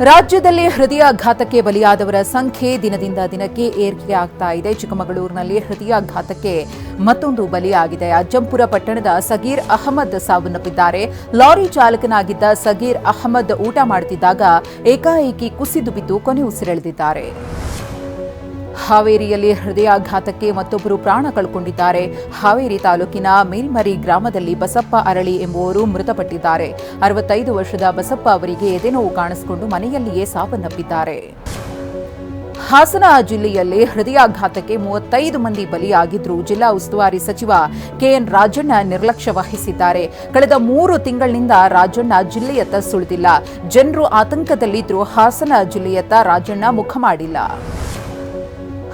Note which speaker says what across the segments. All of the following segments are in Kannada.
Speaker 1: ರಾಜ್ಯದಲ್ಲಿ ಹೃದಯಾಘಾತಕ್ಕೆ ಬಲಿಯಾದವರ ಸಂಖ್ಯೆ ದಿನದಿಂದ ದಿನಕ್ಕೆ ಏರಿಕೆ ಆಗ್ತಾ ಇದೆ. ಚಿಕ್ಕಮಗಳೂರಿನಲ್ಲಿ ಹೃದಯಾಘಾತಕ್ಕೆ ಮತ್ತೊಂದು ಬಲಿಯಾಗಿದೆ. ಅಜ್ಜಂಪುರ ಪಟ್ಟಣದ ಸಗೀರ್ ಅಹಮದ್ ಸಾವನ್ನಪ್ಪಿದ್ದಾರೆ. ಲಾರಿ ಚಾಲಕನಾಗಿದ್ದ ಸಗೀರ್ ಅಹಮದ್ ಊಟ ಮಾಡುತ್ತಿದ್ದಾಗ ಏಕಾಏಕಿ ಕುಸಿದು ಬಿದ್ದು ಕೊನೆ ಉಸಿರೆಳೆದಿದ್ದಾರೆ. ಹಾವೇರಿಯಲ್ಲಿ ಹೃದಯಾಘಾತಕ್ಕೆ ಮತ್ತೊಬ್ಬರು ಪ್ರಾಣ ಕಳ್ಕೊಂಡಿದ್ದಾರೆ. ಹಾವೇರಿ ತಾಲೂಕಿನ ಮೇಲ್ಮರಿ ಗ್ರಾಮದಲ್ಲಿ ಬಸಪ್ಪ ಅರಳಿ ಎಂಬುವರು ಮೃತಪಟ್ಟಿದ್ದಾರೆ. 65 ವರ್ಷದ ಬಸಪ್ಪ ಅವರಿಗೆ ಎದೆನೋವು ಕಾಣಿಸಿಕೊಂಡು ಮನೆಯಲ್ಲಿಯೇ ಸಾವನ್ನಪ್ಪಿದ್ದಾರೆ. ಹಾಸನ ಜಿಲ್ಲೆಯಲ್ಲಿ ಹೃದಯಾಘಾತಕ್ಕೆ 35 ಮಂದಿ ಬಲಿಯಾಗಿದ್ರು. ಜಿಲ್ಲಾ ಉಸ್ತುವಾರಿ ಸಚಿವ ಕೆಎನ್ ರಾಜಣ್ಣ ನಿರ್ಲಕ್ಷ್ಯ ವಹಿಸಿದ್ದಾರೆ. ಕಳೆದ 3 ತಿಂಗಳಿನಿಂದ ರಾಜಣ್ಣ ಜಿಲ್ಲೆಯತ್ತ ಸುಳಿದಿಲ್ಲ. ಜನರು ಆತಂಕದಲ್ಲಿದ್ದರೂ ಹಾಸನ ಜಿಲ್ಲೆಯತ್ತ ರಾಜಣ್ಣ ಮುಖ ಮಾಡಿಲ್ಲ.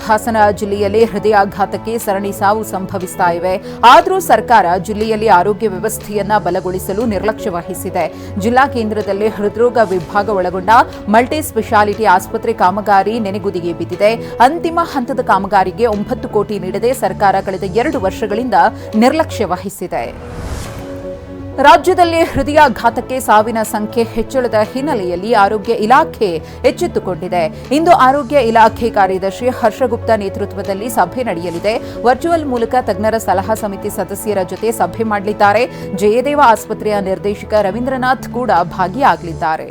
Speaker 1: ಹಾಸನ ಜಿಲ್ಲೆಯಲ್ಲಿ ಹೃದಯಾಘಾತಕ್ಕೆ ಸರಣಿ ಸಾವು ಸಂಭವಿಸ್ತಾ ಇವೆ. ಆದರೂ ಸರ್ಕಾರ ಜಿಲ್ಲೆಯಲ್ಲಿ ಆರೋಗ್ಯ ವ್ಯವಸ್ಥೆಯನ್ನ ಬಲಗೊಳಿಸಲು ನಿರ್ಲಕ್ಷ್ಯ ವಹಿಸಿದೆ. ಜಿಲ್ಲಾ ಕೇಂದ್ರದಲ್ಲಿ ಹೃದ್ರೋಗ ವಿಭಾಗ ಒಳಗೊಂಡ ಮಲ್ಟಿ ಸ್ಪೆಷಾಲಿಟಿ ಆಸ್ಪತ್ರೆ ಕಾಮಗಾರಿ ನೆನೆಗುದಿಗೆ ಬಿದ್ದಿದೆ. ಅಂತಿಮ ಹಂತದ ಕಾಮಗಾರಿಗೆ 9 ಕೋಟಿ ನೀಡದೆ ಸರ್ಕಾರ ಕಳೆದ 2 ವರ್ಷಗಳಿಂದ ನಿರ್ಲಕ್ಷ್ಯ ವಹಿಸಿದೆ. ರಾಜ್ಯದಲ್ಲಿ ಹೃದಯಾಘಾತಕ್ಕೆ ಸಾವಿನ ಸಂಖ್ಯೆ ಹೆಚ್ಚಳದ ಹಿನ್ನೆಲೆಯಲ್ಲಿ ಆರೋಗ್ಯ ಇಲಾಖೆ ಎಚ್ಚೆತ್ತುಕೊಂಡಿದೆ. ಇಂದು ಆರೋಗ್ಯ ಇಲಾಖೆ ಕಾರ್ಯದರ್ಶಿ ಹರ್ಷಗುಪ್ತ ನೇತೃತ್ವದಲ್ಲಿ ಸಭೆ ನಡೆಯಲಿದೆ. ವರ್ಚುವಲ್ ಮೂಲಕ ತಜ್ಞರ ಸಲಹಾ ಸಮಿತಿ ಸದಸ್ಯರ ಜೊತೆ ಸಭೆ ಮಾಡಲಿದ್ದಾರೆ. ಜಯದೇವ ಆಸ್ಪತ್ರೆಯ ನಿರ್ದೇಶಕ ರವೀಂದ್ರನಾಥ್ ಕೂಡ ಭಾಗಿಯಾಗಲಿದ್ದಾರೆ.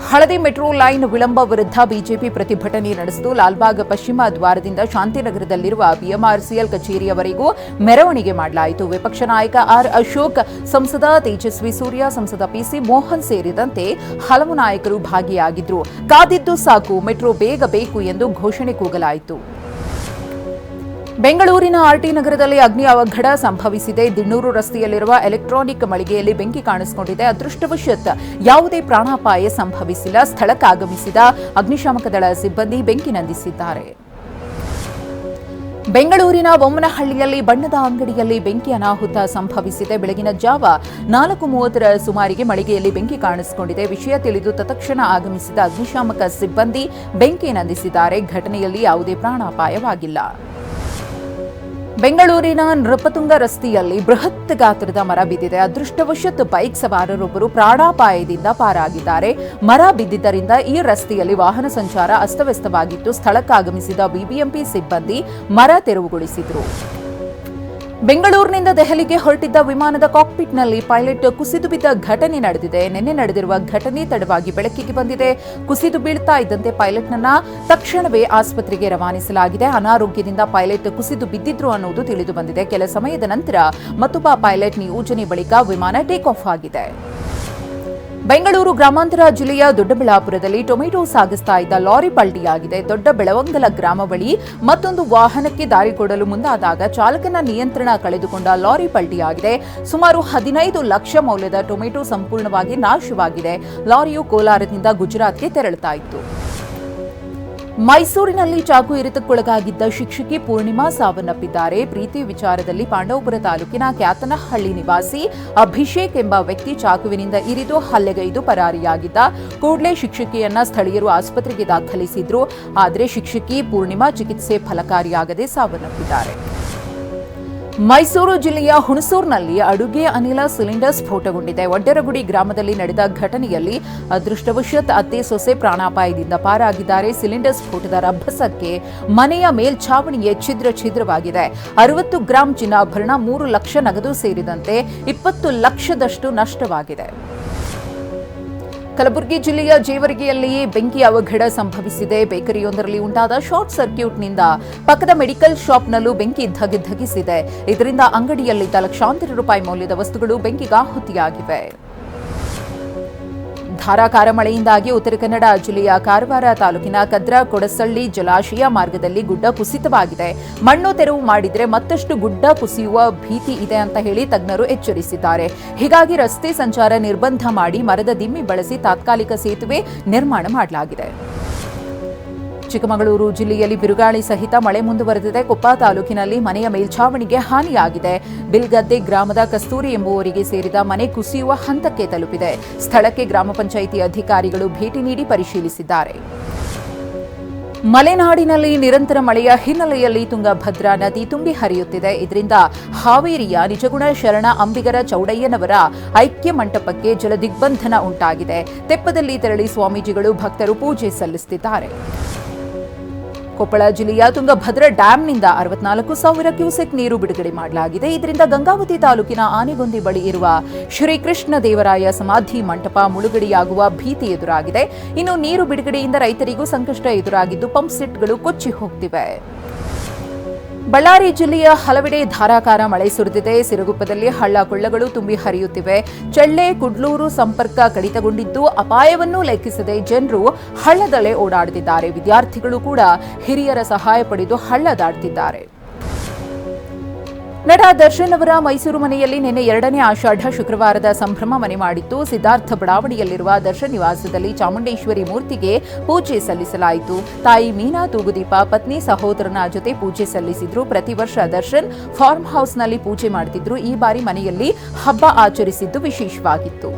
Speaker 1: ಹಳದಿ ಮೆಟ್ರೋ ಲೈನ್ ವಿಳಂಬ ವಿರುದ್ಧ ಬಿಜೆಪಿ ಪ್ರತಿಭಟನೆ ನಡೆಸಿತು. ಲಾಲ್ಬಾಗ್ ಪಶ್ಚಿಮ ದ್ವಾರದಿಂದ ಶಾಂತಿನಗರದಲ್ಲಿರುವ ಬಿಎಂಆರ್ಸಿಎಲ್ ಕಚೇರಿಯವರೆಗೂ ಮೆರವಣಿಗೆ ಮಾಡಲಾಯಿತು. ವಿಪಕ್ಷ ನಾಯಕ ಆರ್ ಅಶೋಕ್, ಸಂಸದ ತೇಜಸ್ವಿ ಸೂರ್ಯ, ಸಂಸದ ಪಿಸಿ ಮೋಹನ್ ಸೇರಿದಂತೆ ಹಲವು ನಾಯಕರು ಭಾಗಿಯಾಗಿದ್ದರು. ಕಾದಿದ್ದು ಸಾಕು, ಮೆಟ್ರೋ ಬೇಗ ಬೇಕು ಎಂದು ಘೋಷಣೆ ಕೂಗಲಾಯಿತು. ಬೆಂಗಳೂರಿನ ಆರ್ಟಿ ನಗರದಲ್ಲಿ ಅಗ್ನಿ ಅವಘಡ ಸಂಭವಿಸಿದೆ. ದಿಣ್ಣೂರು ರಸ್ತೆಯಲ್ಲಿರುವ ಎಲೆಕ್ಟ್ರಾನಿಕ್ ಮಳಿಗೆಯಲ್ಲಿ ಬೆಂಕಿ ಕಾಣಿಸಿಕೊಂಡಿದೆ. ಅದೃಷ್ಟವಶಾತ್ ಯಾವುದೇ ಪ್ರಾಣಾಪಾಯ ಸಂಭವಿಸಿಲ್ಲ. ಸ್ಥಳಕ್ಕಾಗಮಿಸಿದ ಅಗ್ನಿಶಾಮಕ ದಳ ಸಿಬ್ಬಂದಿ ಬೆಂಕಿ ನಂದಿಸಿದ್ದಾರೆ. ಬೆಂಗಳೂರಿನ ಬೊಮ್ಮನಹಳ್ಳಿಯಲ್ಲಿ ಬಣ್ಣದ ಅಂಗಡಿಯಲ್ಲಿ ಬೆಂಕಿ ಅನಾಹುತ ಸಂಭವಿಸಿದೆ. ಬೆಳಗಿನ ಜಾವ 4:30 ಸುಮಾರಿಗೆ ಮಳಿಗೆಯಲ್ಲಿ ಬೆಂಕಿ ಕಾಣಿಸಿಕೊಂಡಿದೆ. ವಿಷಯ ತಿಳಿದು ತತ್ಕ್ಷಣ ಆಗಮಿಸಿದ ಅಗ್ನಿಶಾಮಕ ಸಿಬ್ಬಂದಿ ಬೆಂಕಿ ನಂದಿಸಿದ್ದಾರೆ. ಘಟನೆಯಲ್ಲಿ ಯಾವುದೇ ಪ್ರಾಣಾಪಾಯವಾಗಿಲ್ಲ. ಬೆಂಗಳೂರಿನ ನೃಪತುಂಗ ರಸ್ತೆಯಲ್ಲಿ ಬೃಹತ್ ಗಾತ್ರದ ಮರ ಬಿದ್ದಿದೆ. ಅದೃಷ್ಟವಶಾತ್ ಬೈಕ್ ಸವಾರರೊಬ್ಬರು ಪ್ರಾಣಾಪಾಯದಿಂದ ಪಾರಾಗಿದ್ದಾರೆ. ಮರ ಬಿದ್ದಿದ್ದರಿಂದ ಈ ರಸ್ತೆಯಲ್ಲಿ ವಾಹನ ಸಂಚಾರ ಅಸ್ತವ್ಯಸ್ತವಾಗಿತ್ತು. ಸ್ಥಳಕ್ಕಾಗಮಿಸಿದ ಬಿಬಿಎಂಪಿ ಸಿಬ್ಬಂದಿ ಮರ ತೆರವುಗೊಳಿಸಿದರು. ಬೆಂಗಳೂರಿನಿಂದ ದೆಹಲಿಗೆ ಹೊರಟಿದ್ದ ವಿಮಾನದ ಕಾಕ್ಪಿಟ್ನಲ್ಲಿ ಪೈಲಟ್ ಕುಸಿದು ಬಿದ್ದ ಘಟನೆ ನಡೆದಿದೆ. ನಿನ್ನೆ ನಡೆದಿರುವ ಘಟನೆ ತಡವಾಗಿ ಬೆಳಕಿಗೆ ಬಂದಿದೆ. ಕುಸಿದು ಬೀಳ್ತಾ ಇದ್ದಂತೆ ಪೈಲಟ್ನನ್ನ ತಕ್ಷಣವೇ ಆಸ್ಪತ್ರೆಗೆ ರವಾನಿಸಲಾಗಿದೆ. ಅನಾರೋಗ್ಯದಿಂದ ಪೈಲಟ್ ಕುಸಿದು ಬಿದ್ದಿದ್ರು ಅನ್ನುವುದು ತಿಳಿದು ಬಂದಿದೆ. ಕೆಲ ಸಮಯದ ನಂತರ ಮತ್ತೊಬ್ಬ ಪೈಲಟ್ ನಿಯೋಜನೆ ಬಳಿಕ ವಿಮಾನ ಟೇಕ್ ಆಫ್ ಆಗಿದೆ. ಬೆಂಗಳೂರು ಗ್ರಾಮಾಂತರ ಜಿಲ್ಲೆಯ ದೊಡ್ಡಬಳ್ಳಾಪುರದಲ್ಲಿ ಟೊಮೆಟೊ ಸಾಗಿಸ್ತಾ ಇದ್ದ ಲಾರಿ ಪಲ್ಟಿಯಾಗಿದೆ. ದೊಡ್ಡಬೆಳವಂಗಲ ಗ್ರಾಮ ಬಳಿ ಮತ್ತೊಂದು ವಾಹನಕ್ಕೆ ದಾರಿ ಕೊಡಲು ಮುಂದಾದಾಗ ಚಾಲಕನ ನಿಯಂತ್ರಣ ಕಳೆದುಕೊಂಡ ಲಾರಿ ಪಲ್ಟಿಯಾಗಿದೆ. ಸುಮಾರು 15 ಲಕ್ಷ ಮೌಲ್ಯದ ಟೊಮೆಟೊ ಸಂಪೂರ್ಣವಾಗಿ ನಾಶವಾಗಿದೆ. ಲಾರಿಯು ಕೋಲಾರದಿಂದ ಗುಜರಾತ್ಗೆ ತೆರಳುತ್ತಾ ಇತ್ತು. ಮೈಸೂರಿನಲ್ಲಿ ಚಾಕು ಇರಿತಕ್ಕೊಳಗಾಗಿದ್ದ ಶಿಕ್ಷಕಿ ಪೂರ್ಣಿಮಾ ಸಾವನ್ನಪ್ಪಿದ್ದಾರೆ. ಪ್ರೀತಿ ವಿಚಾರದಲ್ಲಿ ಪಾಂಡವಪುರ ತಾಲೂಕಿನ ಕ್ಯಾತನಹಳ್ಳಿ ನಿವಾಸಿ ಅಭಿಷೇಕ್ ಎಂಬ ವ್ಯಕ್ತಿ ಚಾಕುವಿನಿಂದ ಇರಿದು ಹಲ್ಲೆಗೈದು ಪರಾರಿಯಾಗಿದ್ದ. ಕೂಡಲೇ ಶಿಕ್ಷಕಿಯನ್ನ ಸ್ಥಳೀಯರು ಆಸ್ಪತ್ರೆಗೆ ದಾಖಲಿಸಿದ್ರು. ಆದರೆ ಶಿಕ್ಷಕಿ ಪೂರ್ಣಿಮಾ ಚಿಕಿತ್ಸೆ ಫಲಕಾರಿಯಾಗದೆ ಸಾವನ್ನಪ್ಪಿದ್ದಾರೆ. ಮೈಸೂರು ಜಿಲ್ಲೆಯ ಹುಣಸೂರಿನಲ್ಲಿ ಅಡುಗೆ ಅನಿಲ ಸಿಲಿಂಡರ್ ಸ್ಫೋಟಗೊಂಡಿದೆ. ಒಡ್ಡರಗುಡಿ ಗ್ರಾಮದಲ್ಲಿ ನಡೆದ ಘಟನೆಯಲ್ಲಿ ಅದೃಷ್ಟವಶಾತ್ ಅತ್ತೆ ಸೊಸೆ ಪ್ರಾಣಾಪಾಯದಿಂದ ಪಾರಾಗಿದ್ದಾರೆ. ಸಿಲಿಂಡರ್ ಸ್ಫೋಟದ ರಭಸಕ್ಕೆ ಮನೆಯ ಮೇಲ್ಛಾವಣಿಯೇ ಛಿದ್ರವಾಗಿದೆ. 60 ಗ್ರಾಂ ಚಿನ್ನಾಭರಣ, 3 ಲಕ್ಷ ನಗದು ಸೇರಿದಂತೆ 20 ಲಕ್ಷದಷ್ಟು ನಷ್ಟವಾಗಿದೆ. ಕಲಬುರಗಿ ಜಿಲ್ಲೆಯ ಜೇವರ್ಗಿಯಲ್ಲಿ ಬೆಂಕಿ ಅವಘಡ ಸಂಭವಿಸಿದೆ. ಬೇಕರಿಯೊಂದರಲ್ಲಿ ಉಂಟಾದ ಶಾರ್ಟ್ ಸರ್ಕ್ಯೂಟ್ನಿಂದ ಪಕ್ಕದ ಮೆಡಿಕಲ್ ಶಾಪ್ನಲ್ಲೂ ಬೆಂಕಿ ಧಗಿಸಿದೆ. ಇದರಿಂದ ಅಂಗಡಿಯಲ್ಲಿದ್ದ ಲಕ್ಷಾಂತರ ರೂಪಾಯಿ ಮೌಲ್ಯದ ವಸ್ತುಗಳು ಬೆಂಕಿಗಾಹುತಿಯಾಗಿವೆ. ಧಾರಾಕಾರ ಮಳೆಯಿಂದಾಗಿ ಉತ್ತರ ಕನ್ನಡ ಜಿಲ್ಲೆಯ ಕಾರವಾರ ತಾಲೂಕಿನ ಕದ್ರಾ ಕೊಡಸಳ್ಳಿ ಜಲಾಶಯ ಮಾರ್ಗದಲ್ಲಿ ಗುಡ್ಡ ಕುಸಿತವಾಗಿದೆ. ಮಣ್ಣು ತೆರವು ಮಾಡಿದರೆ ಮತ್ತಷ್ಟು ಗುಡ್ಡ ಕುಸಿಯುವ ಭೀತಿ ಇದೆ ಅಂತ ಹೇಳಿ ತಜ್ಞರು ಎಚ್ಚರಿಸಿದ್ದಾರೆ. ಹೀಗಾಗಿ ರಸ್ತೆ ಸಂಚಾರ ನಿರ್ಬಂಧ ಮಾಡಿ ಮರದ ದಿಮ್ಮಿ ಬಳಸಿ ತಾತ್ಕಾಲಿಕ ಸೇತುವೆ ನಿರ್ಮಾಣ ಮಾಡಲಾಗಿದೆ. ಚಿಕ್ಕಮಗಳೂರು ಜಿಲ್ಲೆಯಲ್ಲಿ ಬಿರುಗಾಳಿ ಸಹಿತ ಮಳೆ ಮುಂದುವರೆದಿದೆ. ಕೊಪ್ಪ ತಾಲೂಕಿನಲ್ಲಿ ಮನೆಯ ಮೇಲ್ಛಾವಣಿಗೆ ಹಾನಿಯಾಗಿದೆ. ಬಿಲ್ಗದ್ದೆ ಗ್ರಾಮದ ಕಸ್ತೂರಿ ಎಂಬುವರಿಗೆ ಸೇರಿದ ಮನೆ ಕುಸಿಯುವ ಹಂತಕ್ಕೆ ತಲುಪಿದೆ. ಸ್ಥಳಕ್ಕೆ ಗ್ರಾಮ ಪಂಚಾಯಿತಿ ಅಧಿಕಾರಿಗಳು ಭೇಟಿ ನೀಡಿ ಪರಿಶೀಲಿಸಿದ್ದಾರೆ. ಮಲೆನಾಡಿನಲ್ಲಿ ನಿರಂತರ ಮಳೆಯ ಹಿನ್ನೆಲೆಯಲ್ಲಿ ತುಂಗಭದ್ರಾ ನದಿ ತುಂಬಿ ಹರಿಯುತ್ತಿದೆ. ಇದರಿಂದ ಹಾವೇರಿಯ ನಿಜಗುಣ ಶರಣ ಅಂಬಿಗರ ಚೌಡಯ್ಯನವರ ಐಕ್ಯ ಮಂಟಪಕ್ಕೆ ಜಲದಿಗ್ಬಂಧನ ಉಂಟಾಗಿದೆ. ತೆಪ್ಪದಲ್ಲಿ ತೆರಳಿ ಸ್ವಾಮೀಜಿಗಳು ಭಕ್ತರು ಪೂಜೆ ಸಲ್ಲಿಸುತ್ತಿದ್ದಾರೆ. ಕೊಪ್ಪಳ ಜಿಲ್ಲೆಯ ತುಂಗಭದ್ರಾ ಡ್ಯಾಂನಿಂದ 64,000 ಕ್ಯೂಸೆಕ್ ನೀರು ಬಿಡುಗಡೆ ಮಾಡಲಾಗಿದೆ. ಇದರಿಂದ ಗಂಗಾವತಿ ತಾಲೂಕಿನ ಆನೆಗೊಂದಿ ಬಳಿ ಇರುವ ಶ್ರೀಕೃಷ್ಣ ದೇವರಾಯ ಸಮಾಧಿ ಮಂಟಪ ಮುಳುಗಡೆಯಾಗುವ ಭೀತಿ ಎದುರಾಗಿದೆ. ಇನ್ನು ನೀರು ಬಿಡುಗಡೆಯಿಂದ ರೈತರಿಗೂ ಸಂಕಷ್ಟ ಎದುರಾಗಿದ್ದು ಪಂಪ್ ಸೆಟ್ಗಳು ಕೊಚ್ಚಿ ಹೋಗುತ್ತಿವೆ. ಬಳ್ಳಾರಿ ಜಿಲ್ಲೆಯ ಹಲವೆಡೆ ಧಾರಾಕಾರ ಮಳೆ ಸುರಿದಿದೆ. ಸಿರುಗುಪ್ಪದಲ್ಲಿ ಹಳ್ಳ ಕೊಳ್ಳಗಳು ತುಂಬಿ ಹರಿಯುತ್ತಿವೆ. ಚೆಳ್ಳೆ ಕುಡ್ಲೂರು ಸಂಪರ್ಕ ಕಡಿತಗೊಂಡಿದ್ದು ಅಪಾಯವನ್ನೂ ಲೆಕ್ಕಿಸದೆ ಜನರು ಹಳ್ಳದಲ್ಲೇ ಓಡಾಡುತ್ತಿದ್ದಾರೆ. ವಿದ್ಯಾರ್ಥಿಗಳು ಕೂಡ ಹಿರಿಯರ ಸಹಾಯ ಪಡೆದು ಹಳ್ಳ ದಾಟುತ್ತಿದ್ದಾರೆ. ನಟ ದರ್ಶನ್ ಅವರ ಮೈಸೂರು ಮನೆಯಲ್ಲಿ ನಿನ್ನೆ 2ನೇ ಆಷಾಢ ಶುಕ್ರವಾರದ ಸಂಭ್ರಮ ಮನೆ ಮಾಡಿತ್ತು. ಸಿದ್ಧಾರ್ಥ ಬಡಾವಣೆಯಲ್ಲಿರುವ ದರ್ಶನ್ ನಿವಾಸದಲ್ಲಿ ಚಾಮುಂಡೇಶ್ವರಿ ಮೂರ್ತಿಗೆ ಪೂಜೆ ಸಲ್ಲಿಸಲಾಯಿತು. ತಾಯಿ ಮೀನಾ ತೂಗುದೀಪ ಪತ್ನಿ ಸಹೋದರನ ಜೊತೆ ಪೂಜೆ ಸಲ್ಲಿಸಿದ್ರು. ಪ್ರತಿ ವರ್ಷ ದರ್ಶನ್ ಫಾರ್ಮ್ ಹೌಸ್ನಲ್ಲಿ ಪೂಜೆ ಮಾಡುತ್ತಿದ್ರು. ಈ ಬಾರಿ ಮನೆಯಲ್ಲಿ ಹಬ್ಬ ಆಚರಿಸಿದ್ದು ವಿಶೇಷವಾಗಿತ್ತು.